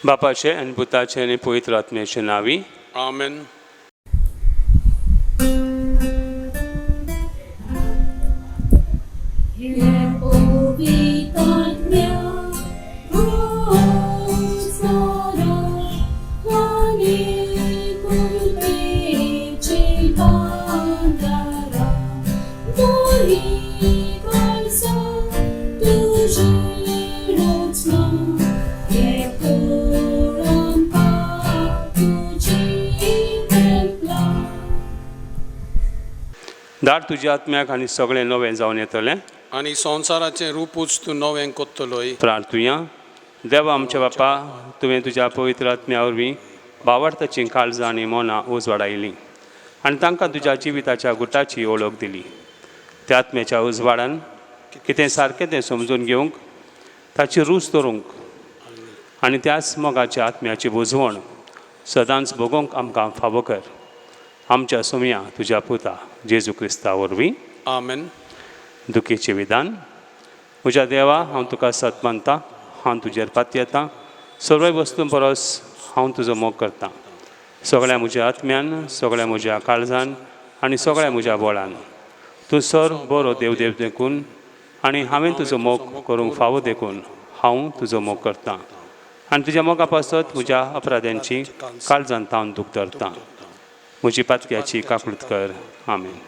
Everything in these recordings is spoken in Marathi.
बापाचे आणि पुताचे आणि पवित्र आत्म्याचे नावी. Amen. दार तुझ्या आत्म्याक आनी सगळें नवें जावन येतलें. आनी संवसाराचें रूपूच तूं नवें कोत्तलोय. प्रार्थुया. देवा आमच्या बापा, तुवें तुज्या पवित्र आत्म्या वरवीं भावार्थाचीं काळजां आनी मनां उजवाडायलीं आनी तांकां तुज्या जिविताच्या गुटाची ओळख दिली. त्या आत्म्याच्या उजवाडान कितें सारकें तें समजून घेवंक, ताची रूच धरूंक आनी त्याच मोगाच्या आत्म्याची बुजवण सदांच भोगूंक आमकां फावो कर. आमच्या सोम्या तुज्या पुता जेजू क्रिस्ता वरवीं. Amen. दुखेचें विधान. म्हज्या देवा, हांव तुका सत मानतां, हांव तुजेर पात येतां. सगळे वस्तूं परस हांव तुजो मोग करतां. सगळ्या म्हज्या आत्म्यान, सगळ्या म्हज्या काळजान आनी सगळ्या म्हज्या बोळान. तूं सर बरो देव देव देखून आनी हांवें तुजो मोग करूंक फावो देखून हांव तुजो मोग करतां. आनी तुज्या मोगा पासत म्हज्या अपराध्यांची काळजान तावन दूख धरतां. म्हजी पातक्याची काकूळट कर. आमेन.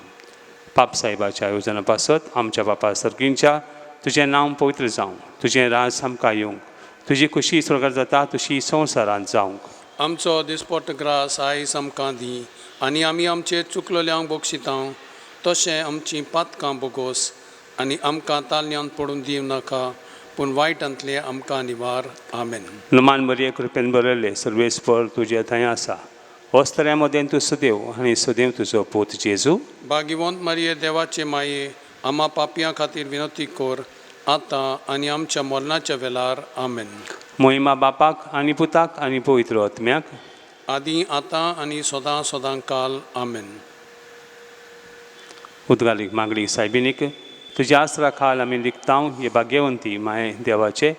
पाप साहेबाच्या येवजणा पासत आमच्या बापा सर्गींच्या तुजें नांव पवित्र जावं, तुजें राज आमकां येवंक, तुजी खुशी स्वर्गार जाता तशी संवसारांत जावंक. आमचो दिसपट्ट ग्रास आयज आमकां दी आनी आमी आमचे चुकलोल्यांक बक्षितांव तशें आमचीं पातकां बोगोस आनी आमकां ताल्ल्यांत पडून दिवं नाका पूण वायटांतले आमकां निवार. आमेन. नमान मरिये कृपेन बरयल्ले सर्वेस्पर तुजे थंय आसा. वस्तऱ्या मदें तूं सदैव आनी सदैव तुजो पूत जेजू. भाग्यवंत मारये देवाचे माये, आम्हा पापयां खातीर विनंती कर आतां आनी आमच्या मरणाच्या वेळार. आमेन. महिमा बापाक आनी पुताक आनी पवित्र आत्म्याक. आदी आतां आनी सदां सदां काल. आमेन. उदगालीक मागणी सायबिनीक तुज्या आसरा खाल आमी लिखतांव हे भाग्यवंती माये देवाचे.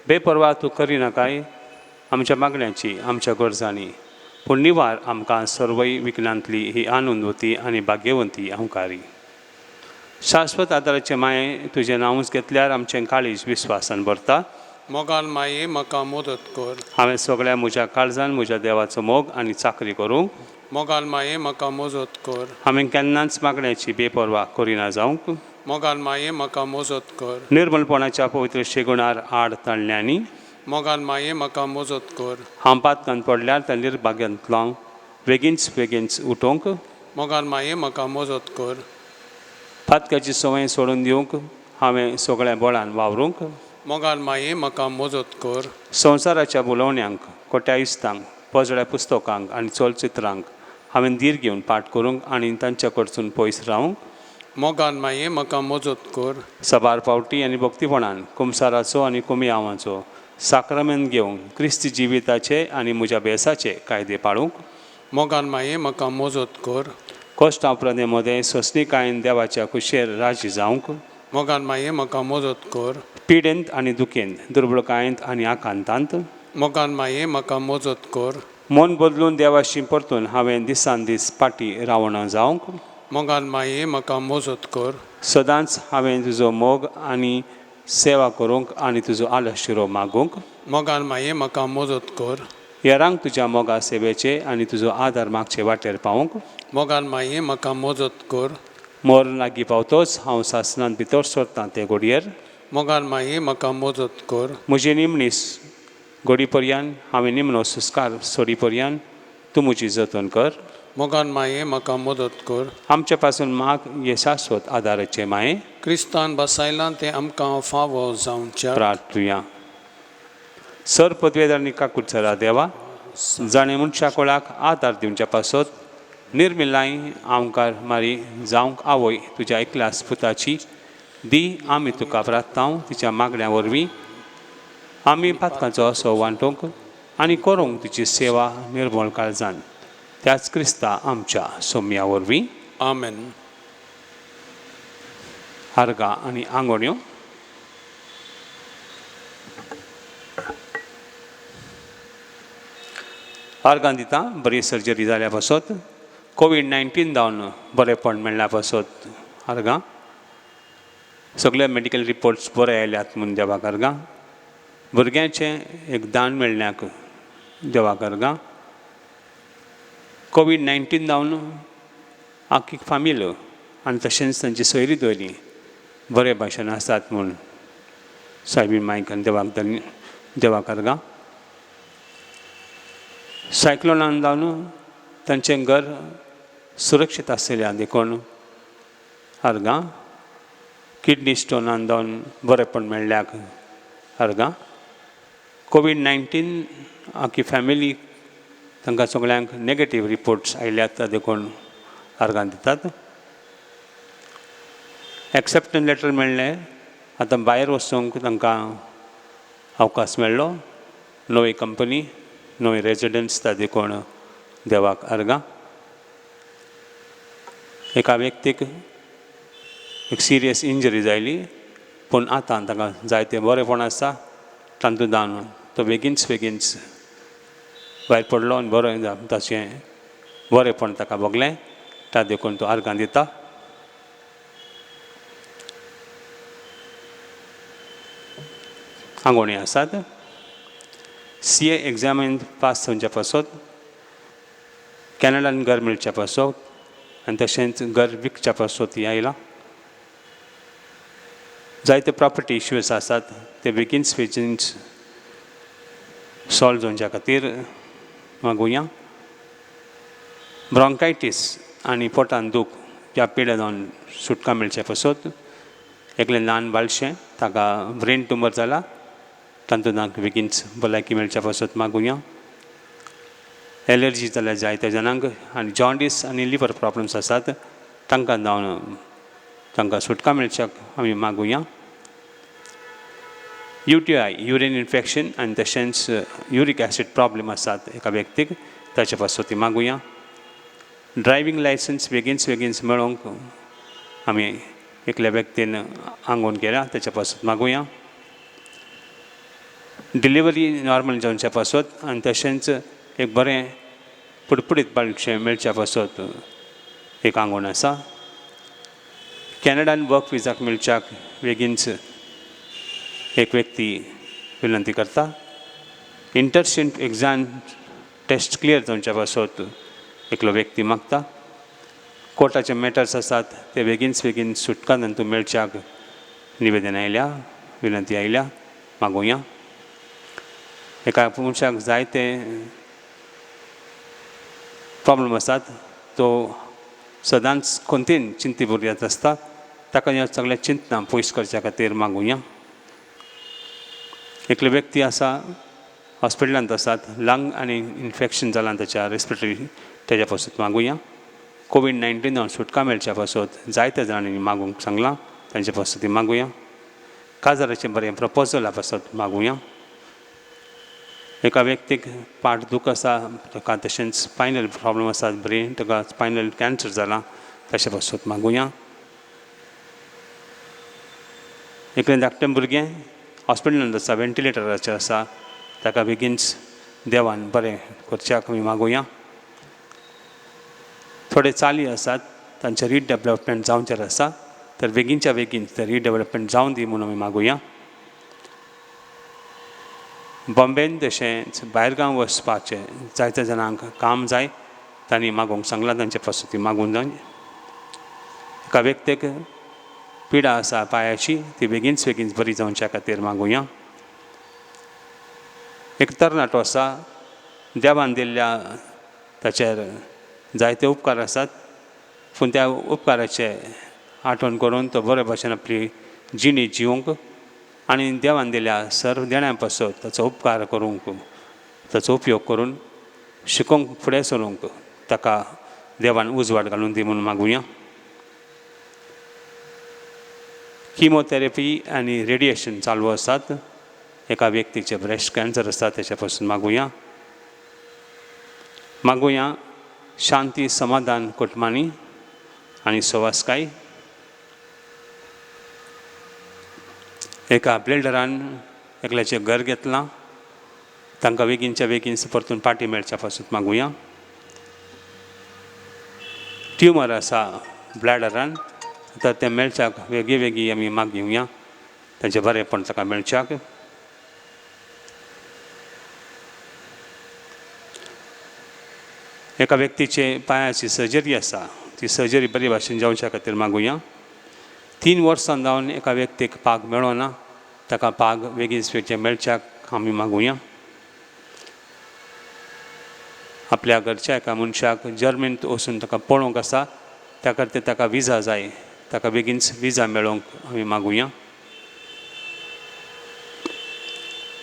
बेपरवा तूं करिनाकाय आमच्या मागण्यांची, आमच्या गरजांनी, पूण निवार आमकां सर्वय विघ्नांतली ही आनंदवती आनी भाग्यवंती अहंकारी. शाश्वत आदाराचे माये तुजें नांवच घेतल्यार आमचें काळीज विस्वासान भरता. मोगान माये म्हाका मदत कर. हांवें सगळ्या म्हज्या काळजान म्हज्या देवाचो मोग आनी चाकरी करूंक. मोगान माये म्हाका मजत कर. हांवें केन्नाच मागण्याची बेपरवा करिना जावंक. मोगान माये म्हाका मजत कर. निर्मलपणाच्या पवित्र शेगुणार आड ताळण्यांनी. मोगान माये म्हाका मजत कर. हांव पातकान पडल्यार त्या निर्भाग्यांतलो बेगीनच उठोवंक. मोगान माये म्हाका मजत कर. पातकाची संवय सोडून दिवंक हांवें सगळ्या बळान वावरूंक. मोगान माये म्हाका मजत कर. संवसाराच्या बुलोवण्यांक, कोट्या इस्तांक, पोजड्या पुस्तकांक आनी चलचित्रांक हांवें धीर घेवन पाठ करूंक आनी तांच्या कडसून पयस रावंक. मोगान माये म्हाका मजत कर. सबार पावटी आनी भक्तीपणान कुमसाराचो आनी कुमियांवाचो साक्रमेंत घेवंक क्रिस्ती जिविताचे आनी म्हज्या बेसाचे कायदे पाळूंक. मोगान माये म्हाका मजत कर. कोश्टां मदें सोंसणीकायेन देवाच्या कुशेर राजी जावंक. मोगान माये म्हाका मजत कर. पिडेंत आनी दुखेंत, दुर्बळकायेंत आनी आकांतांत. मोगान माये म्हाका मजत कर. मन बदलून देवाशी परतून हांवें दिसान दीस पाटी रावणां जावंक. मोगान माये म्हाका मजत कर. सदांच हांवें तुजो मोग आनी सेवा करूंक आनी तुजो आलशिरो मागूंक. मोगान माये म्हाका मजत कर. हेरांक तुज्या मोगा सेवेचे आनी तुजो आदार मागचे वाटेर पावंक. मोगान माये म्हाका मजत कर. मोर लागीं पावतोच हांव सासणांत भितर सरतां ते घडयेर. मोगान माये म्हाका मजत कर. म्हजी निमणीस घडी पर्यान हांवें निमणो सुस्कार सोडी पर्यान तूं म्हजी जतन कर. मोगान माये म्हाका मदत कर. आमचे पासून माग हे शाश्वत आदाराचे माये. क्रिस्तान बसायलां तें आमकां फावो जावंच्या. प्रार्थुया. सर पदवेदार काकुटसरा देवा, जाणें मनशा कोळाक आदार दिवच्या पासत निर्मिलाय आमकार मारी जावंक आवय तुज्या एकल्यास पुताची दी. आमी तुका प्रार्थांव तिच्या मागण्या वरवीं आमी पातकांचो असो वांटोवंक आनी करूंक तुजी सेवा निर्मळ काळजान. त्याच क्रिस्ता आमच्या सोम्या वरवीं. आमेन. आर्गां आनी आंगोण्यो. आर्गां दिता बरी सर्जरी जाल्या पासत कोविड-19 जावन बरेपण मेळ्ळ्या पासत आर्गां सगळे मेडिकल रिपोर्ट्स बरे आयल्यात म्हूण देवाक आर्गां भुरग्यांचें एक दान मेळ्ळ्याक देवाक आर्गां कोविड-19 जावन आख्खी फामील आनी तशेंच तांची सोयरी दोयरी बरे भाशेन आसात म्हूण सायबीण मायकान देवाक आर्गां सायक्लोनान जावन तांचें घर सुरक्षीत आसलेल्या देखून आर्गां किडनी स्टोनान जावन बरेपण मेळ्ळ्याक आर्गां कोविड-19 आख्खी फॅमिली तांकां सगळ्यांक नेगेटीव रिपोर्ट्स आयल्यात देखून आर्गां दितात एक्सेप्टन्स लेटर मेळ्ळें आतां भायर वचूंक तांकां अवकाश मेळ्ळो नवी कंपनी नवी रेजिडेंस ता देखून देवाक आर्गां एका व्यक्तीक एक सिरियस इंजरी जायली पूण आतां ताका जायतें बरेपण आसा तातूंत तो बेगीनच भायर पडलो आनी बरो ताचें बरेपण ताका भोगलें ता देखून तो आर्गां दिता आंगवणी आसात CA एग्जामीन पास जावच्या पासत कॅनडान घर मेळच्या पासत आनी तशेंच घर विकच्या पासत आयलां जायते प्रॉपर्टी इश्यूज आसात ते बेगीनच सॉल्व जावच्या खातीर मागुया ब्रॉन्कायटीस आनी पोटान दूख ह्या पिड्या जावन सुटका मेळच्या पासत एकलें ल्हान बालशें ताका ब्रेन ट्युमर जाला तातूंत बेगीनच भलायकी मेळच्या पासत मागुया एलर्जी जाल्यार जायत्या जाणांक आनी जॉन्डीस आनी लिवर प्रॉब्लम्स आसात तांकां जावन तांकां सुटका मेळच्याक आमी मागुया UTI युरीन इन्फेक्शन आनी तशेंच युरीक एसीड प्रॉब्लेम आसात एका व्यक्तीक ताचे पासत मागुया ड्रायवींग लायसन्स बेगीनच मेळोवंक आमी एकल्या व्यक्तीन आंगोवन केल्या ताचे पासत मागुया डिलिव्हरी नॉर्मल जावच्या पासत आनी तशेंच एक बरें पुडपुडीत बाळशें मेळच्या पासत एक आंगवण आसा कॅनडान वर्क विजाक मेळच्याक बेगीनच एक व्यक्ती विनंती करता इंटरस्टेट एग्जाम टेस्ट क्लियर जावच्या पासत एकलो व्यक्ती मागता कोर्टाचे मॅटर्स आसात ते बेगीन सुटका तातूंत मेळच्याक निवेदन आयल्या विनंती आयल्या मागुया एका मनशाक जायते प्रॉब्लम आसात तो सदांच कोंतीन चिंती भुरग्यात आसता ताका ह्या सगळ्या चिंतना पयस करच्या खातीर मागुया एकलो व्यक्ती आसा हॉस्पिटलांत आसात लंग आनी इन्फेक्शन जालां ताच्या रेस्पिरेटरी तेज्या पासत मागुया कोविड-19 जावन सुटका मेळच्या पासत जायत्या जाणांनी मागूंक सांगलां तांचे पासत मागुया काजाराचें बरें प्रपोजला पासत मागुया एका व्यक्तीक पाट दूख आसा ताका तशेंच स्पायनल प्रॉब्लम आसात ब्रेन ताका स्पायनल कॅन्सर जाला तशें पासत मागुया एकलें धाकटें भुरगें हॉस्पिटलांत आसा वेंटिलेटराचेर आसा ताका बेगीनच देवान बरें करच्याक आमी मागुया थोडे चाली आसात तांचें रिडेवलपमेंट जावचें आसा तर बेगीनच्या बेगीन तें रिडेवलपमेंट जावन दी म्हणून आमी मागुया बॉम्बेन तशेंच भायरगांव वचपाचें जायत्या जाणांक काम जाय तांणी मागोवंक सांगलां तांचे पासत मागून जाय एका व्यक्तीक पिडा आसा पांयाची ती बेगीन बरी जावच्या खातीर मागुया एक तरणाटो आसा देवान दिल्ल्या ताचेर जायते उपकार आसात पूण त्या उपकाराचे आठवण करून तो बरे भाशेन आपली जिणी जिवंक आनी देवान दिल्या सर्व देण्यां पासत ताचो उपकार करूंक ताचो उपयोग करून शिकोवंक फुडें सरूंक ताका देवान उजवाड घालून दी म्हणून मागुया किमोथेरपी आनी रेडिएशन चालू आसात एका व्यक्तीचे ब्रेस्ट कॅन्सर आसा तेच्या पासून मागुया शांती समाधान कुटुंबांनी आनी सवास्काय एका बिल्डरान एकल्याचें घर घेतलां तांकां बेगीनच्या बेगीन परतून पाटी मेळच्या पासून मागुया. ट्युमर आसा ब्लॅडरान तर तें मेळच्याक वेगळी वेगळी आमी मागयुया तांचें बरेंपण ताका मेळच्याक. एका व्यक्तीचे पांयाची सर्जरी आसा ती सर्जरी बरी भाशेन जावच्या खातीर मागुया. 3 वर्सां जावन एका व्यक्तीक पाग मेळ्ळो ना ताका पाग बेगीन मेळच्याक आमी मागुया. आपल्या घरच्या एका मनशाक जर्मनींत वचून ताका पळोवंक आसा त्या खातीर ताका विजा जाय ताका बेगीनच विजा मेळोवंक आमी मागुया.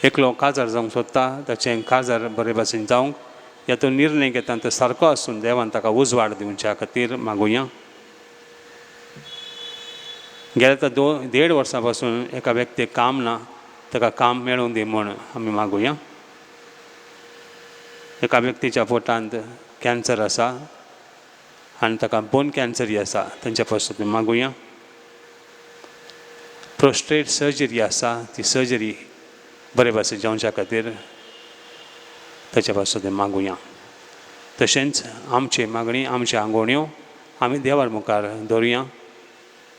एकलो काजार जावंक सोदता ताचें काजार बरे भाशेन जावंक ह्यातून निर्णय घेता तो सारको आसून देवान ताका उजवाड दिवच्या खातीर मागुया. गेल्या 1.5 वर्सां पासून एका व्यक्तीक काम ना ताका काम मेळोवन दी म्हूण आमी मागुया. एका व्यक्तीच्या पोटांत कॅन्सर आसा आनी ताका बोन कॅन्सरय आसा तांच्या पासून मागुया. प्रोस्टेट सर्जरी आसा ती सर्जरी बरे भाशेन जावच्या खातीर ताचे पासून मागुया. तशेंच आमची मागणी आमच्या आंगवण्यो आमी देवार मुखार दवरुया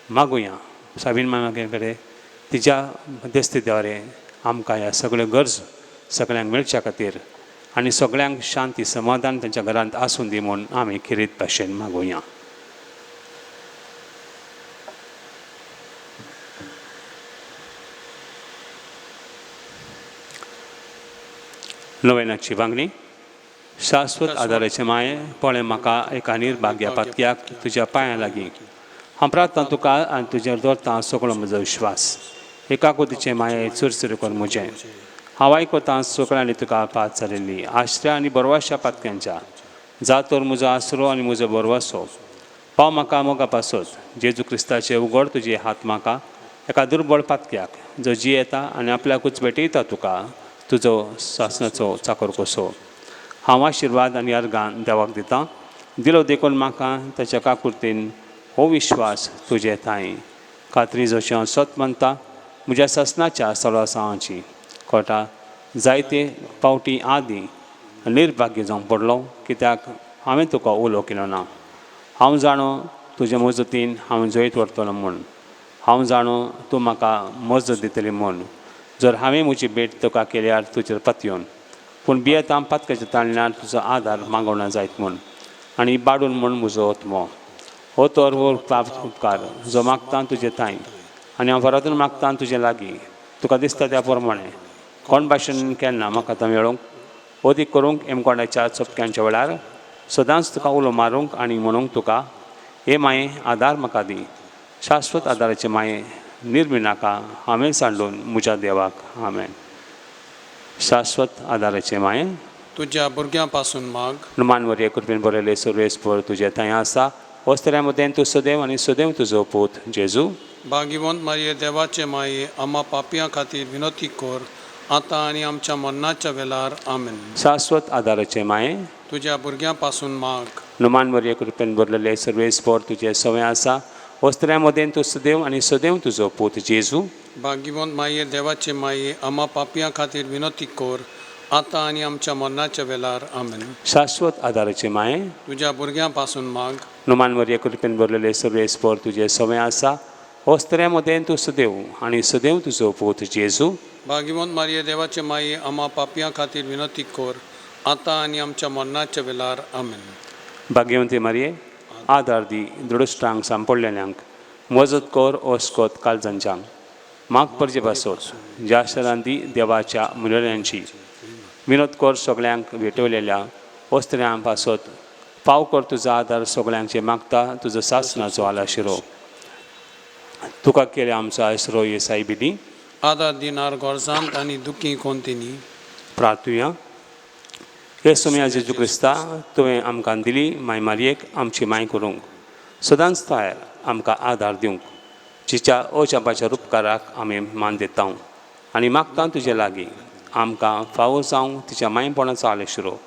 मागुया. साबीन मागे कडेन तिच्या मध्यस्थी द्वारे आमकां ह्या सगळ्यो गरज सगळ्यांक मेळच्या खातीर आनी सगळ्यांक शांती समाधान तांच्या घरांत आसूं दी म्हूण आमी खिरीत भाशेन मागुया. नोवेनाची वांगणी. शाश्वत आदाराचे माये पळय म्हाका एका निर्भाग्या पातक्याक तुज्या पांयां लागीं हांव प्रार्थना तुका आनी तुजेर दवरता सगळो म्हजो विश्वास. एकाकुतीचे माये चुरचुर कर म्हजें हांव आयकतां सगळ्यांनी तुका पात जालेली आश्रय आनी बरवाश्या पातक्यांच्या जातोर म्हजो आसरो आनी म्हजो बरवासो पाव म्हाका मोगा पासत. जेजू क्रिस्ताचे उगड तुजे हात म्हाका एका दुर्बळ पातक्याक जो जियेता आनी आपल्याकूच भेटयता तुका तुजो सासणाचो चाकर कसो. हांव आशिर्वाद आनी अर्गां देवाक दितां दिलो देखून म्हाका ताच्या काकुर्तीन हो विश्वास तुजे थंय खात्री जशें हांव सत मानता म्हज्या ससनाच्या सळासांवाची कोटा जायते पावटी आदीं निर्भाग्य जावंक पडलो कित्याक हांवें तुका उलो केलो ना. हांव जाणो तुजे मजतीन हांव जैत व्हरतलो म्हूण. हांव जाणो तूं म्हाका मजत दितली म्हूण. जर हांवें म्हजी भेट तुका केल्यार तुजेर पातयेवन पूण बियेत हांव पातकाच्या ताळण्यार तुजो आदार मागोवना जायत म्हूण आनी इबाडून म्हूण म्हजो ओतमो हो तर वो उपकार जो मागता तुजे थंय आनी हांव परतून मागता तुजे लागीं तुका दिसता त्या प्रमाणें कोण भाशेन केन्ना म्हाका आतां मेळोवंक ओदीक करूंक एमकोंडाच्या चपक्यांच्या वेळार सदांच तुका उलो मारूंक आनी म्हणूंक तुका हे माये आदार म्हाका दी. शाश्वत आदाराचे माये निर्मिनाका हांवें सांडून म्हज्या देवाक आमेन. शाश्वत आदाराचे माये तुज्या भुरग्यां पासून माग. नुमानवरी कृपेन बरयले सर्वेस्पर तुजे थंय आसा वस्त्र्या मदें तूं सदैव आनी सदैव तुजो पूत जेजू. भाग्यवंत मारये देवाचे माये आम्हा पापयां खातीर विनोती कर आतां आनी आमच्या मरणाच्या वेळार आमेन. शाश्वत आदाराचे माये तुज्या भुरग्यां पासून माग. नुमानवरी कृपेन बरयले सर्वेस्पर तुजे सवय आसा वस्त्र्या मदें तूं सदैव आनी सदैव तुजो पूत जेजू. भाग्यवंत माये देवाचे माये आम्हा पापयां खातीर विनोती कर आतां आनी आमच्या मरणाच्या वेळार आमेन. शाश्वत आदाराचे माये तुज्या भुरग्यां पासून माग. नुमानवरी कृपेन बरयले सर्वेस्पर तुजे सवय आसा वस्त्र्या मदें तूं सदैव आनी सदैव तुजो पूत जेजू. भाग्यवंत मारये देवाचे माये आम्हा पापयां खातीर विनोती कर आतां आनी आमच्या मरणाच्या वेळार आमेन. भाग्यवंती मारये आदार दी दृढश्टांक सांपडलेल्यांक मजत कर ओस्कोत काळजांच्यांक माग परजे पासत ज्या शरांती देवाच्या मुलांची विनोद कर सगळ्यांक भेटवलेल्या वस्त्र्यां पासत पाव कर तुजो आदार सगळ्यांचे मागता तुजो सासणाचो आलाशिरो तुका केले आमचो आसरो येसाय बिली. आदार दिनार गोरजांत आनी दुखी कोंतिनी प्रार्थुया. हे सुम्या जेजू क्रिस्ता तुवें आमकां दिली माय मारयेक आमची माय करूंक सदांच तयार आमकां आदार दिवंक जिच्या ओचापाच्या उपकाराक आमी मान दिता आनी मागता तुजे लागीं आमकां फावो जावंक तिच्या मायपणाचो आलेशिरो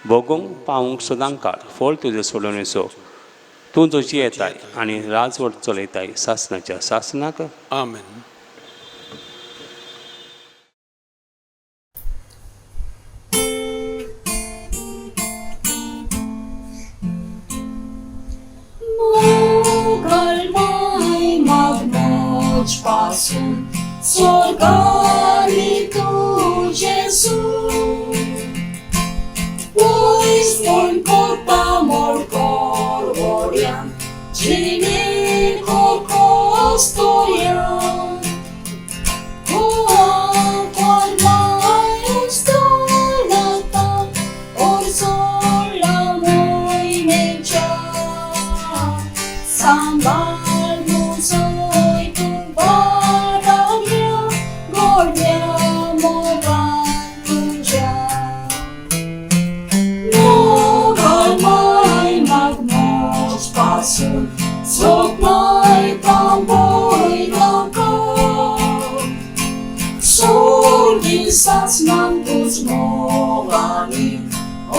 भोगूंक पावूंक सदांच काळ फळ तुजे सोडून येसो तूं जो जियेताय आनी राजवट चलयताय सासणाच्या सासनाक आमेन. पासून स्वर्गानी तू जेसू Pois non corpa morcor oriam Gine costoriam Coa mai ustorata Or sola moi mecha Sambal musoi tu baragia Gordiamo bantuja Pasun, sognai tamboi langkau Sorgi sats nantus mogani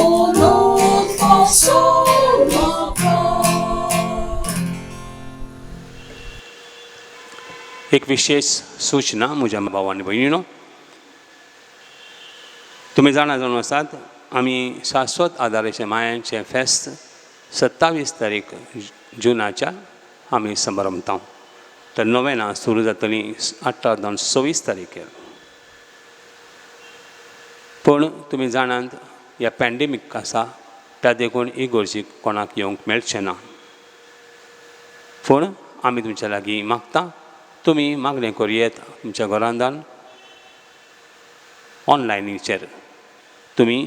Onot pasol langkau एक विशेष सूचना म्हज्या भाव आनी भयणीनो तुमी जाणा आसात आमी शाश्वत आदाराचे मायांचे फेस्त 27 तारीख जुनाच्या आमी समारंभता तर नोवेना सुरू जातली 18-26 तारीखेर पूण तुमी जाणात ह्या पॅन्डेमीक आसा त्या देखून ही गोरजी कोणाक येवंक मेळचें ना पूण आमी तुमच्या लागीं मागता तुमी मागणें करुयेत तुमच्या घरांतल्यान ऑनलायनीचेर तुमी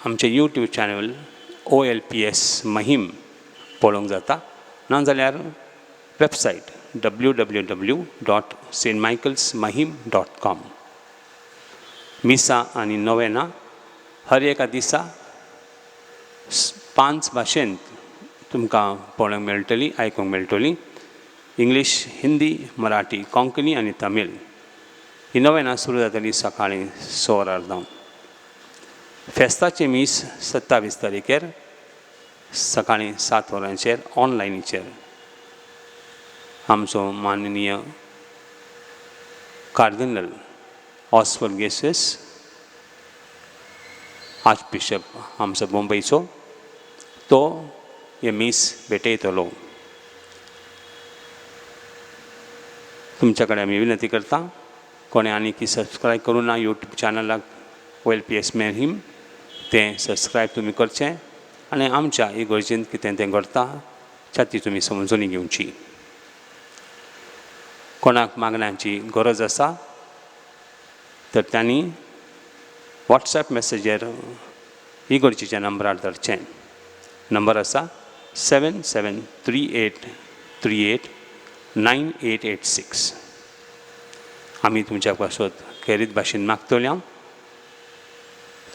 आमचें यूट्यूब चॅनल OLPS महिम पळोवंक जाता नाजाल्यार वेबसायट www.stmichaelsmahim.com मिसा आनी नोवेना हर एका दिसा 5 भाशेंत तुमकां पळोवंक मेळटली आयकूंक मेळटली इंग्लीश हिंदी मराठी कोंकणी आनी तमीळ ही नोवेना सुरू जातली सकाळीं 6:30 फेस्ताची मीस 27 तारीखेर सकाळीं 7 वरांचेर ऑनलायनीचेर आमचो माननीय कार्दिनल ऑस्वर्ड गेसेस आर्च बिशप आमचो मुंबयचो तो हे मीस भेटयतलो तुमच्या कडेन आमी विनंती करता कोणें आनी सबस्क्रायब करूं ना यूट्यूब चॅनलाक OLPS महिम तें सबस्क्रायब तुमी करचें आनी आमच्या इगर्जेंत कितें तें घडटा ती तुमी समजून घेवची कोणाक मागण्यांची गरज आसा तर त्यांनी वॉट्सॅप मॅसेजेर इगर्जेच्या नंबरार धाडचें नंबर आसा 7738389886 आमी तुमच्या पासत खेरीत भाशेन मागतल्या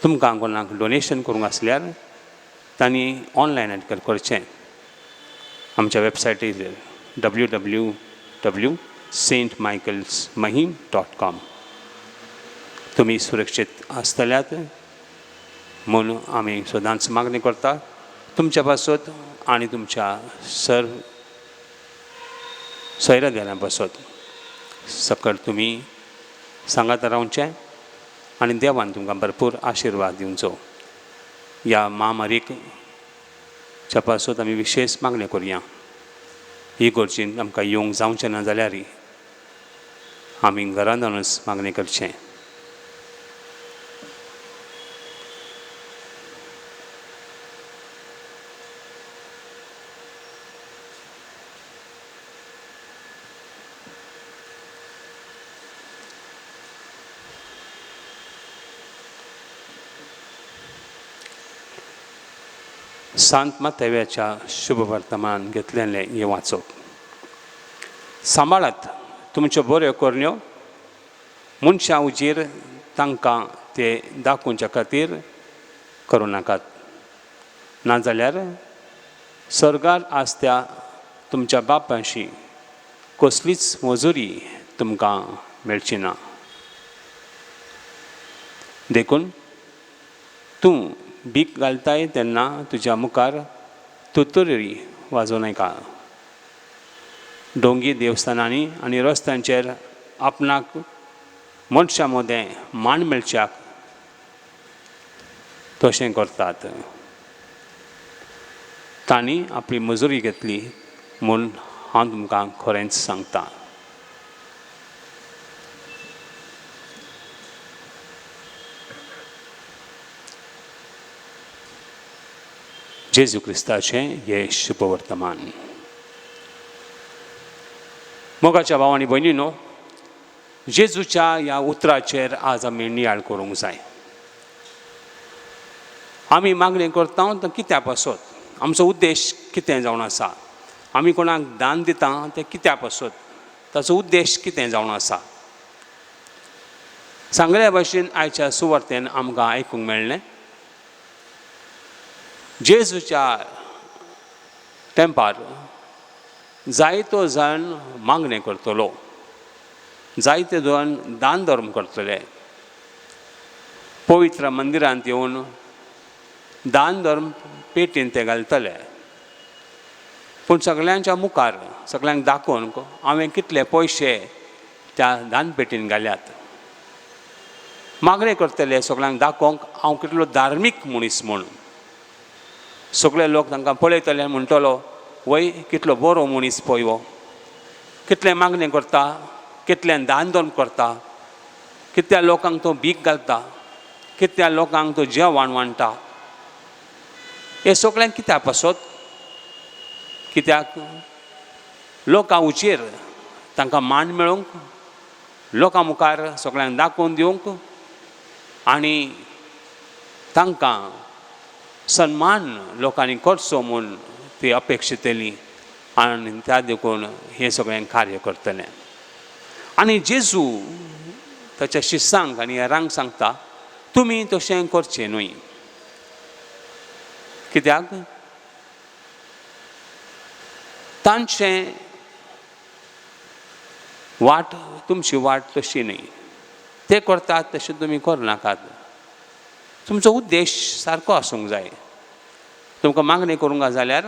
तुमकां कोणाक डोनेशन करूंक आसल्यार तांणी ऑनलायन करचें आमच्या वेबसायटीचेर www.stmichaelsmahim.com तुमी सुरक्षीत आसतल्यात म्हूण आमी सदांच मागणी करता तुमच्या पासत आनी तुमच्या सैराद्याऱ्यां पासत सकट तुमी सांगात रावचें आनी देवान तुमकां भरपूर आशिर्वाद दिवचो ह्या महामारीक च्या पासत आमी विशेश मागणी करुया ही गोरजीन आमकां येवंक जावचें ना जाल्यार आमी घरांत रावनूच मागणी करचें सांत मातेव्याच्या शुभ वर्तमान घेतलेले हे वाचप सांबाळात तुमच्यो बऱ्यो करण्यो मनशां उजीर तांकां ते दाखोवच्या खातीर करूं नाकात नाजाल्यार स्वर्गार आसत्या तुमच्या बापाशी कसलीच मजुरी तुमकां मेळची ना देखून तूं भीक घालताय तेन्ना तुज्या मुखार तुतुरी वाजोवं नाका डोंगी देवस्थानांनी आनी रस्त्यांचेर आपणाक मनशां मदें मान मेळच्याक तशें करतात तांणी आपली मजुरी घेतली म्हूण हांव तुमकां खरेंच सांगता जेजू क्रिस्ताचें हें शुभ वर्तमान. मोगाच्या भाव आनी भयणीनो, जेजूच्या ह्या उतराचेर आज आमी नियाळ करूंक जाय. आमी मागणी करता तें कित्या पासत, आमचो उद्देश कितें जावन आसा, आमी कोणाक दान दिता तें कित्या पासत, ताचो उद्देश कितें जावन आसा. सांगल्या भाशेन आयच्या सुवार्तेन आमकां आयकूंक मेळ्ळें, जेजूच्या तेंपार जायतो जाण मागणें करतलो, जायते जाण दान धर्म करतले, पवित्र मंदिरांत येवन दान धर्म पेटीन ते घालतले. पूण सगळ्यांच्या मुखार सगळ्यांक दाखोवंक हांवें कितले पयशे त्या दान पेटीन घाल्यात. मागणें करतले सगळ्यांक दाखोवंक हांव कितलो धार्मीक मनीस म्हूण. सगळे लोक तांकां पळयतले म्हणटलो, वय कितलो बरो मनीस पळय हो, कितले मागणें करता, कितले दान धर्म करता, कितल्या लोकांक तो भीक घालता, कितल्या लोकांक तो जेवण वांटा. हे सगळ्यांक कित्याक पासत, कित्याक लोकां उचेर तांकां मान मेळोवंक, लोकां मुखार सगळ्यांक दाखोवन दिवंक आनी तांकां सन्मान लोकांनी करचो म्हूण ती अपेक्षितेली आनी त्या देखून हें सगळें कार्य करतलें. आनी जेजू ताच्या शिश्यांक आनी हेरांक सांगता, तुमी तशें करचें न्हय. कित्याक तांचें वाट तुमची वाट तशी न्हय. ते करतात तशें तुमी करनाकात. तुमचो उद्देश सारको आसूंक जाय. तुमकां मागणी करूंक जाल्यार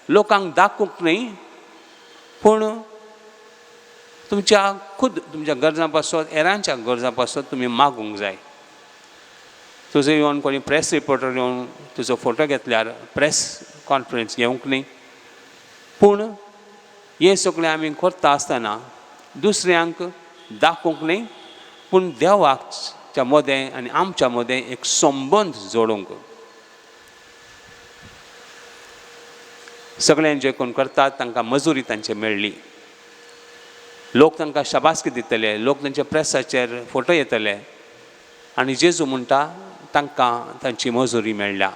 लोकांक दाखोवंक न्हय, पूण तुमच्या खुद तुमच्या गरजां पासत, हेरांच्या गरजां पासत तुमी मागूंक जाय. तुजो येवन कोणी प्रेस रिपोर्टर येवन तुजो फोटो घेतल्यार प्रेस कॉन्फरन्स घेवंक न्हय, पूण हें सगळें आमी करता आसतना दुसऱ्यांक दाखोवंक न्हय, पूण देवाच्या मदें आनी आमच्या मदें एक संबंद जोडूंक. सगळें जें कोण करतात तांकां मजुरी तांची मेळ्ळी. लोक तांकां शाबासकी दितले, लोक तांच्या प्रेसाचेर फोटो येतले आनी जेजू म्हणटा तांकां तांची मजुरी मेळ्ळ्या.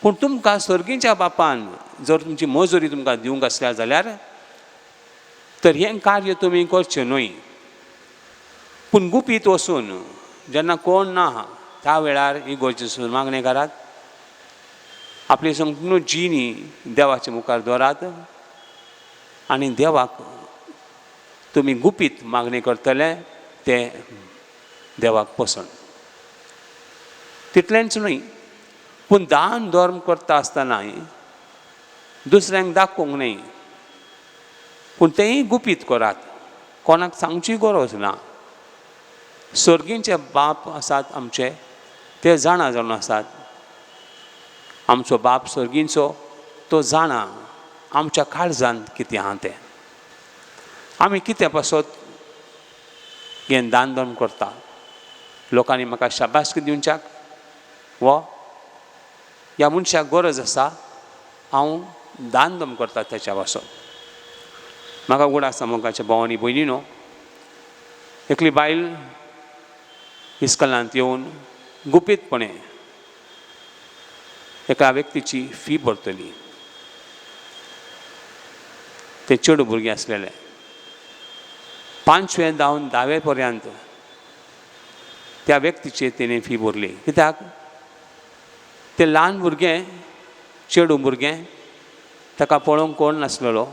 पूण तुमकां सर्गीच्या बापान जर तुमची मजुरी तुमकां दिवंक आसल्या जाल्यार तर हें कार्य तुमी करचें न्हय, पूण गुपीत वचून जेन्ना कोण ना त्या वेळार इगोर्जेसून मागणें करात, आपली संपूर्ण जिणी देवाच्या मुखार दवरात आनी देवाक तुमी गुपीत मागणी करतले तें देवाक पसंद. तितलेंच न्हय, पूण दान धर्म करता आसतनाय दुसऱ्यांक दाखोवंक न्हय, पूण तेंय गुपीत करात. कोणाक सांगची गरज ना. सर्गीचे बाप आसात आमचे, ते जाणा जावन आसात. आमचो बाप सर्गीचो तो जाणा आमच्या काळजांत कितें आहा तें. आमी कितें पासत हें दान धर्म करता. लोकांनी म्हाका शाबासकी दिवच्याक वो ह्या मनशाक गरज आसा, हांव दान धर्म करता तेच्या पासत. म्हाका उगड आसा मोगाच्या भावांनी भयणीनो, एकली बायल इस्कॉलांत येवन गुपीतपणे एका व्यक्तीची फी भरतली. ते चेडूं भुरगें आसलेलें. 5वें जावन 10वें पर्यंत त्या व्यक्तीची तेणें फी भरली. कित्याक तें ल्हान भुरगें, चेडूं भुरगें, ताका पळोवंक कोण नासलेलो.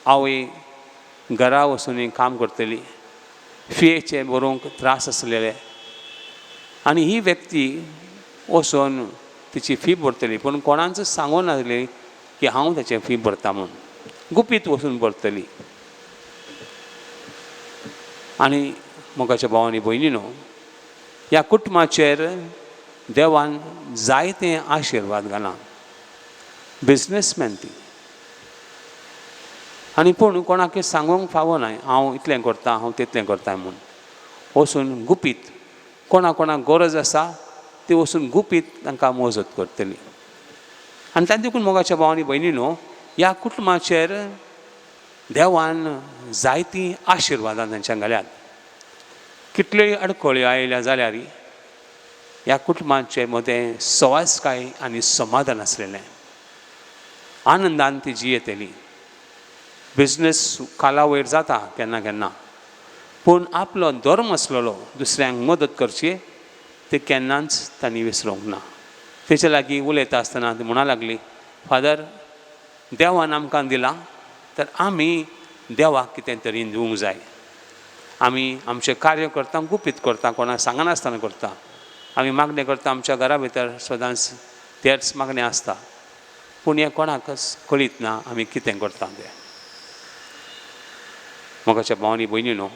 आवय घरा वचून काम करतली, फीचें बरोवंक त्रास आसलेले आनी ही व्यक्ती वचून तिची फी भरतली, पूण कोणाच सांगून नासली की हांव ताचें फी भरता म्हूण. गुपीत वचून भरतली. आनी मोगाच्या भावांनी भयणीनो, ह्या कुटुंबाचेर देवान जायते आशिर्वाद घाला. बिझनेसमॅन ती, आनी पूण कोणाक सांगूंक फावना हांव इतलें करता, हांव तितलें करता म्हूण. वचून गुपीत कोणाक गरज आसा ती वचून गुपीत तांकां मजत करतली. आनी तांचे देखून मोगाच्या भावांनी भयणीनो, ह्या कुटुंबाचेर देवान जायतीं आशिर्वादां तांच्या घाल्यात. कितल्योय अडखळ्यो आयल्या जाल्यार ह्या कुटुंबाचे मदें सवास्काय आनी समाधान आसलेलें. आनंदान ती जियेतली. बिजनस काला वयर जाता केन्ना केन्ना, पूण आपलो धर्म आसलेलो दुसऱ्यांक मदत करची ते केन्नाच तांणी विसरूंक ना. तेचे लागीं उलयता आसतना ती म्हणूंक लागली, फादर, देवान आमकां दिलां तर आमी देवाक कितें तरी दिवंक जाय. आमी आमचें कार्य करता, गुपीत करता, कोणाक सांगनासतना करता. आमी मागणें करता आमच्या घरा भितर सदांच तेच मागणें आसता, पूण हें कोणाकच कळीत ना आमी कितें करता तें. मोगाच्या भावांनी भयणीनो,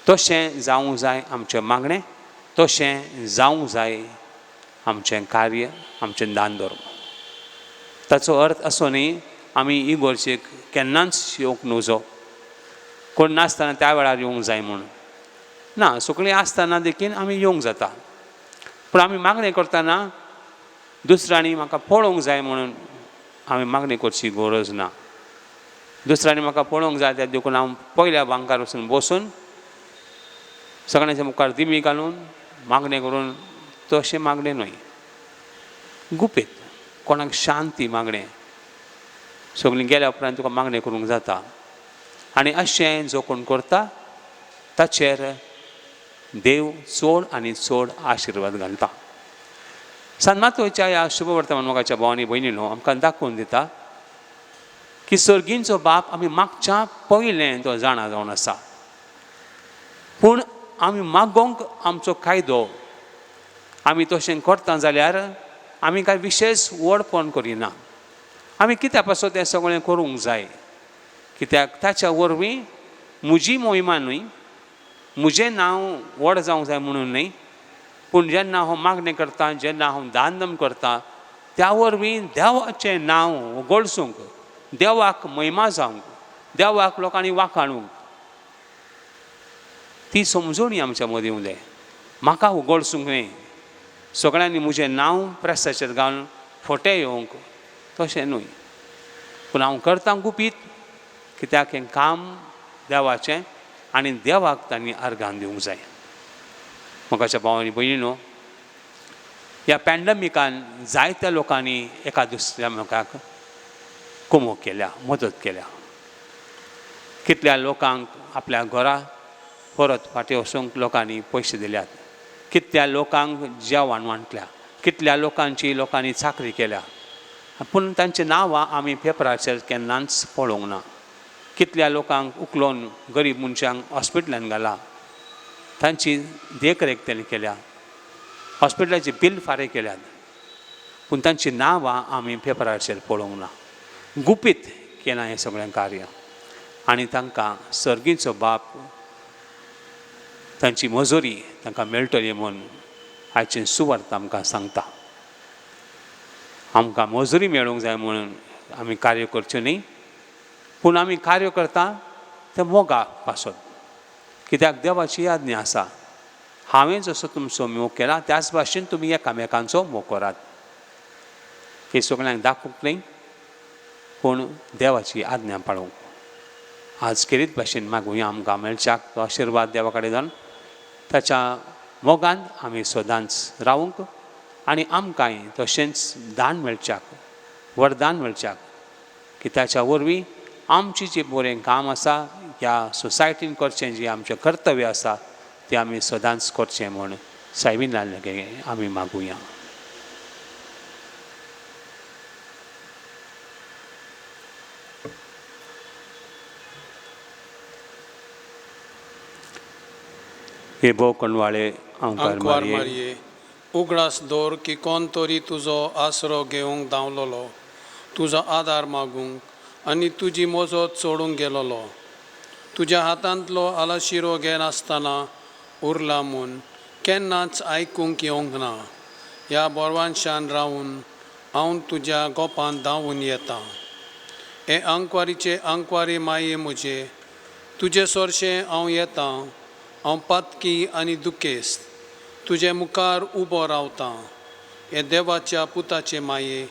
तशें जावंक जाय आमचें मागणें, तशें जावंक जाय आमचें कार्य, आमचें दान धर्म. ताचो अर्थ असो न्ही आमी इगोर्जेक केन्नाच येवंक नजो, कोण नासतना त्या वेळार येवंक जाय म्हूण ना. सगळीं आसतना देखीन आमी येवंक जाता, पूण आमी मागणें करतना दुसऱ्यांनी म्हाका पळोवंक जाय म्हणून आमी मागणी करची गरज ना. दुसऱ्यांनी म्हाका पळोवंक जाय त्या देखून हांव पयल्या बांकार वचून बसून सगळ्यांच्या मुखार दिमी घालून मागणें करून, तशें मागणें न्हय. गुपीत कोणाक शांती मागणें. सगळीं गेल्या उपरांत तुका मागणें करूंक जाता. आनी अशें जो कोण करता ताचेर देव चड आनी चड आशिर्वाद घालता. सांत मातोयच्या ह्या शुभ वर्तमान मोगाच्या भावांनी भयणीनो आमकां दाखोवन दिता की सर्गींचो बाप आमी मागच्या पयलें तो जाणा जावन आसा. पूण आमी मागोंक आमचो कायदो आमी तशें करता जाल्यार आमी कांय विशेश व्हडपण करिना. आमी कित्या पासो तें सगळें करूंक जाय, कित्याक ताच्या वरवीं म्हजी मोहिमा न्हय, म्हजें नांव व्हड जावंक जाय म्हणून न्हय, पूण जेन्ना हांव मागणें करता, जेन्ना हांव दान धर्म करता, त्या वरवीं देवाचें नांव उगडसूंक, देवाक महिमा जावंक, देवाक लोकांनी वाखाणूंक, ती समजूणी आमच्या मदीं येवंक जाय. म्हाका उगडसूंक न्हय, सगळ्यांनी म्हजें नांव प्रेसाचेर घालून फोटे येवंक, तशें न्हय. पूण हांव करता गुपीत, कित्याक हें काम देवाचें आनी देवाक तांणी अर्घान दिवंक जाय. मोगाच्या भावांनी भयणीनो, ह्या पॅन्डमिकान जायत्या लोकांनी एका दुसऱ्या लोकांक कुमक केल्या, मदत केल्या. कितल्या लोकांक आपल्या घरा परत फाटीं वचूंक लोकांनी पयशे दिल्यात. कितल्या लोकांक जेवण वांटल्या. कितल्या लोकांनी चाकरी केल्या, पूण तांचीं नांवां आमी पेपराचेर केन्नाच पळोवंक ना. कितल्या लोकांक उखलोवन गरीब मनशांक हॉस्पिटलांत घाला, तांची देखरेख तेणी केल्या, हॉस्पिटलाची बील फारीक केल्यात, पूण तांचीं नांवां आमी पेपराचेर पळोवंक ना. गुपीत केलां हें सगळें कार्य. आनी तांकां सर्गीचो बाप तांची मजुरी तांकां मेळटली म्हूण आयचें सुवार्त आमकां सांगता. आमकां मजुरी मेळूंक जाय म्हणून आमी कार्य करचें न्ही, पूण आमी कार्य करता तें मोगा पासून. कित्याक देवाची आज्ञा आसा, हांवें जसो तुमचो मोग केला त्याच भाशेन तुमी एकामेकांचो मोग करात. हे सगळ्यांक दाखोवंक न्ही, पूण देवाची आज्ञा पाळूंक. आज केरीत भाशेन मागुया आमकां मेळच्याक तो आशिर्वाद देवा कडेन जावन ताच्या मोगान आमी सदांच रावूंक आनी आमकांय तशेंच दान मेळच्याक, वरदान मेळच्याक, की ताच्या वरवीं आमचें जें बरें काम आसा ह्या सोसायटीन करचें, जें आमचें कर्तव्य आसा तें आमी सदांच करचें म्हूण सायबीन लागे आमी मागुया. हे भोव कणवाळे आंकवार मारये, उगडास दवर की कोण तरी तुजो आसरो घेवंक धांवलोलो, तुजो आदार मागूंक आनी तुजी मजत सोडूंक गेलोलो. तुज्या हातांतलो आलाशिरो घे नासतना उरला म्हूण केन्नाच आयकूंक येवंक ना. ह्या बोरवानशान रावून हांव तुज्या गोपांत धांवून येता. हे आंकवारीचे आंकवारी माये म्हजे, तुजे सोरशें हांव येतां. हांव पातकी आनी दुखेस्त तुजे मुखार उबो रावतां. हे देवाच्या पुताचे माये,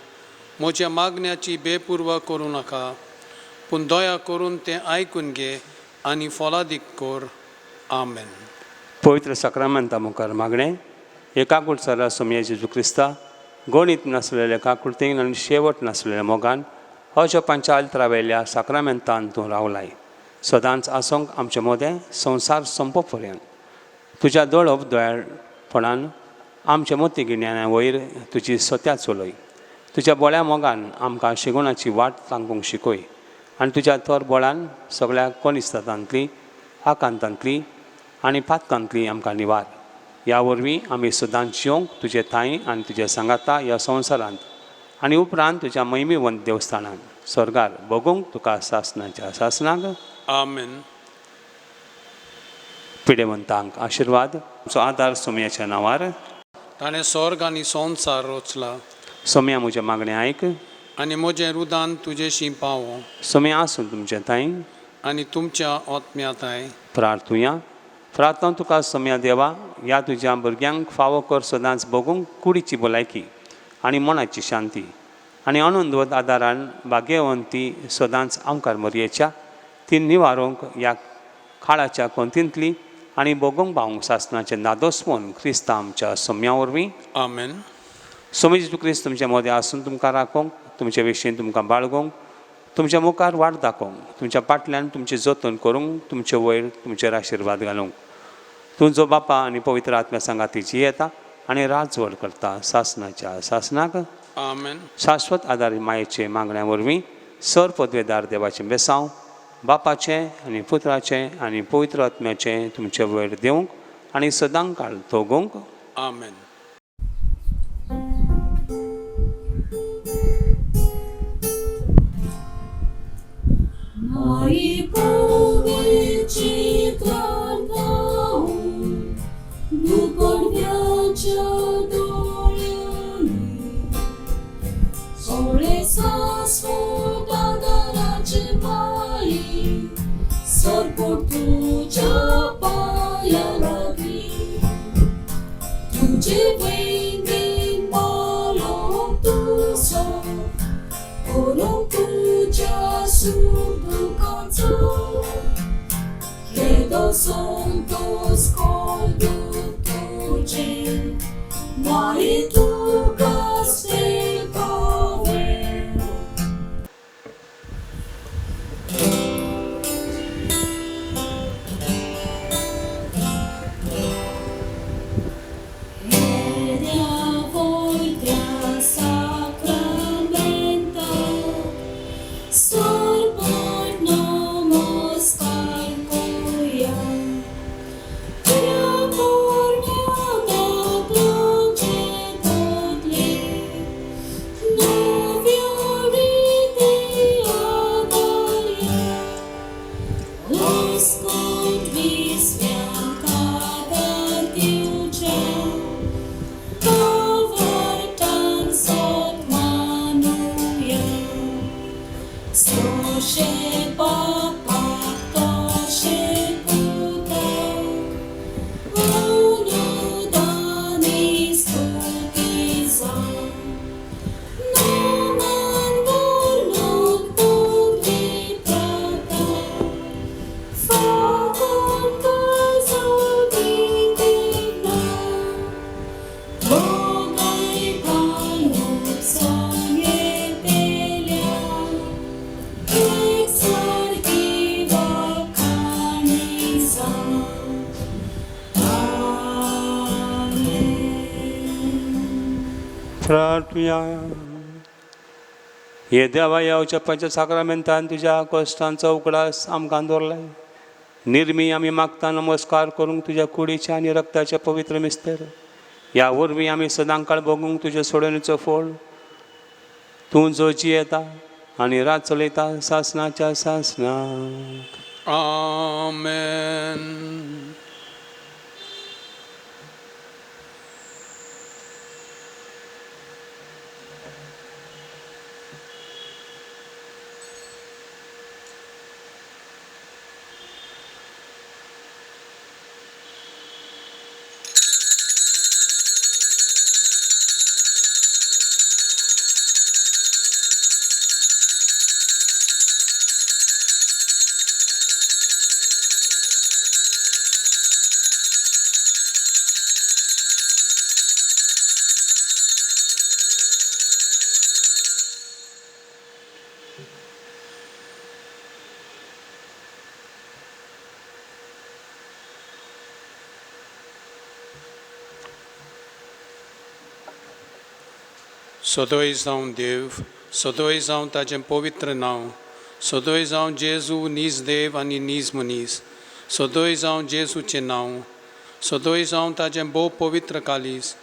म्हज्या मागण्याची बेपुरवा करूं नाका, पूण दया करून तें आयकून घे आनी फलादीक कर. आमेन. पवित्र सक्रामेंता मुखार मागणें एका कुडचरा सोमया जेजू क्रिस्ता गणीत नासलेल्या काकुळतेन आनी शेवट नासलेल्या मोगान अशा पंचायतरावेल्या सक्रामेंतान तूं रावलाय. सदांच आसूंक आमचें मोदें संवसार संपप पर्यंत. तुज्या दळप दोळ्यापणान आमच्या मोती गिन्याना वयर तुजी सत्या चलय. तुज्या बोळ्या मोगान आमकां शिगोणाची वाट सांगूंक शिकय आनी तुज्या तर बोळान सगळ्या कोनिस्तांतली आकांतांतली आनी पातकांतली आमकां निवार. ह्या वरवीं आमी सदांच जिवंक तुजे थाय आनी तुज्या सांगाता ह्या संवसारांत आनी उपरांत तुज्या महिमेवंत देवस्थानांत स्वर्गार बगूंक तुका सासणाच्या सासणाक. आमेन. पिडेवंतांक आशिर्वाद. तुमचो आदार सोमयाच्या नांवार. ताणें स्वर्ग आनी संवसार रचला सोम्या म्हज्या मागणें आयक आनी म्हजें रुदान तुजेशी पावो सोम्या आसूं तुमचें थंय आनी तुमच्या आत्म्याताय. प्रार्थुया. प्रार्थना तुका सोम्या देवा ह्या तुज्या भुरग्यांक फावो कर सदांच बगूंक कुडीची भलायकी आनी मनाची शांती आनी आनंदवत आदारान भाग्यवंती सदांच आमकां मरयेच्या ती निवारूंक ह्या काळाच्या कोंतींतली आनी बगूंक भावंक सासणाचें नादोसपण क्रिस्ता आमच्या सोम्या वरवीं. आमेन. सोमी जेजू क्रिस्त तुमच्या मदें आसून तुमकां राखोंक तुमचे विशीं तुमकां बाळगोंक तुमच्या मुखार वाट दाखोवंक तुमच्या फाटल्यान तुमचें जतन करूंक तुमचे वयर तुमचेर आशिर्वाद घालूंक तुमचो बापा आनी पवित्र आत्म्या सांगातीची येता आनी राजवड करता सासणाच्या सासणाक. आमेन. शाश्वत आदारी मायेचे मागण्या वरवीं सर पदवेदार देवाचें बेसांव बापाचें आनी पुत्राचें आनी पवित्र आत्म्याचें तुमचे वयर देवंक आनी सदां काळ तोगूंक. आमेन. Moi powieci kartał, duporwiacia doliony, Solesa swoda daraczy mali, sorportucia pajalabi, tudzie wejmin balon tu so, Orong tuja surdu kanto, Credo santos coldo tuje, Mari tu castel power. Eria voitia sacramenta, Sorbor namaskar koya, Prabor mjada plače podle, Novjorite adalja, Gospod visvjaka dar divča, Povrtan sod manuja, Stroše papa, toše puta, Ono dani stupiza, Naman vornot podvi prata, Fakon kazodi divna, Bogaj palnut sanje pelja, Exarchiva canisa. Amen. प्रार्थुया. हे देवा येवच्या पंच साक्रामेंतान तुज्या कश्टांचो उगडास आमकां दवरलाय. निर्मी आमी मागता नमस्कार करूंक तुज्या कुडीच्या आनी रक्ताच्या पवित्र मिस्तेर. ह्या वरवीं आमी सदां काळ बगूंक तुज्या सोडणीचो फळ. तूं जो जियेता आनी रात चलयता सासणाच्या सासणाक. आमेन. सदोय जावन देव, सदोय जावन ताजें पवित्र नांव, सदोय जावन जेजू नीज देव आनी नीज मनीस, सदोय जावन जेजूचें नांव, सदोय जावन ताजें भोव पवित्र कालीस,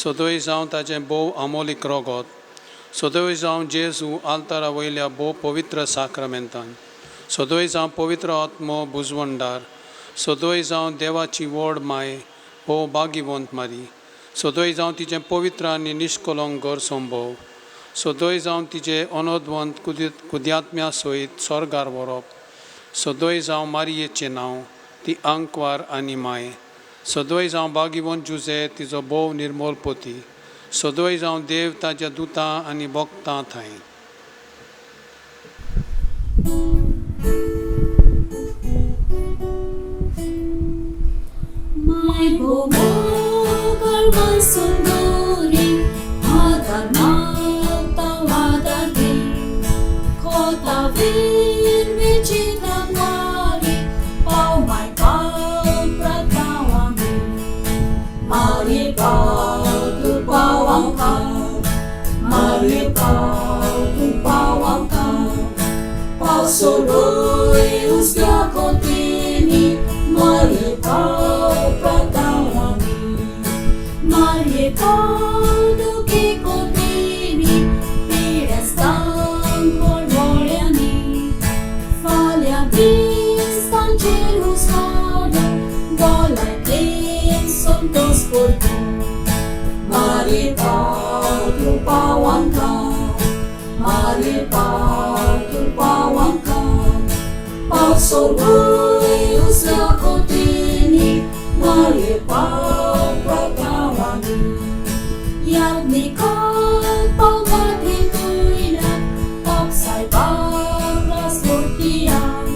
सदोय जावन ताजें भोव अमोलीक रोगोत, सदोय जावन जेजू आल्तारा वयल्या भोव पवित्र साक्रमेंतान, सदोय जावन पवित्र आत्मो बुजवंडार, सदोय जावन देवाची व्हड माय भोव बागीवंत मारी, सदोय जावन तिचें पवित्र आनी निश्कलंक घर संभोव, सदोय जावन तिचें अनोदवंत कुद्यात्म्या सयत स्वर्गार व्हरप, सदोय जावन मारयेचें नांव ती आंकवार आनी माय, सदोय जावन बागीवंत जुजे तिचो भोव निर्मोल पोती, सदोय जावन देव ताच्या दुतां आनी भक्तां थंय. My bomogal mansunduri, adanata wadagi, kota vir vichitangwari, pau mai pau pratawami, mari pau tu pawangka, mari pau tu pawangka, pau soroi usga kotini, mari pau pratawami, mari pau duki kotini, pirestan polvoriani, falea bistan Jerusalem, bolai din santos por tu, mari pau tu pawangka, mari pau tu pawangka, pau soroi usga kotini, mari pau pratawami, yagnikat pau matituinan, pagsay paglas murtian,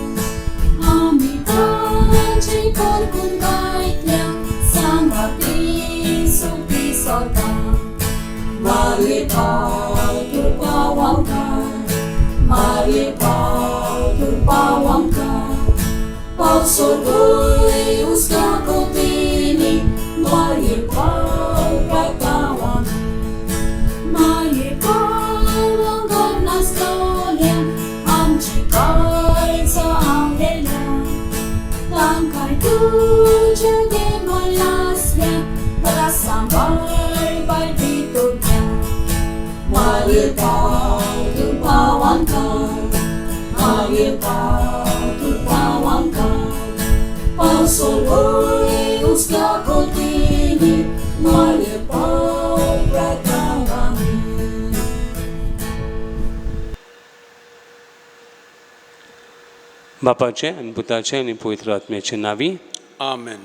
amitan chikol kung kahit lang, sangating suki sortan, mari pau tu pawangka, mari pau tu pawangka, pau soroi usga kotini, mari pau pratawami, mari pau angkat nastolia, ang chikay sa angela, tangkay tuja de malasya, barasambay by bitugya, mari pau tu pawangka, mari pau tu pawangka, pau soroi usga kotini, mari pau pratawami. बापाचे आणि पुताचे आणि पवित्र आत्म्याचे नावी आमेन.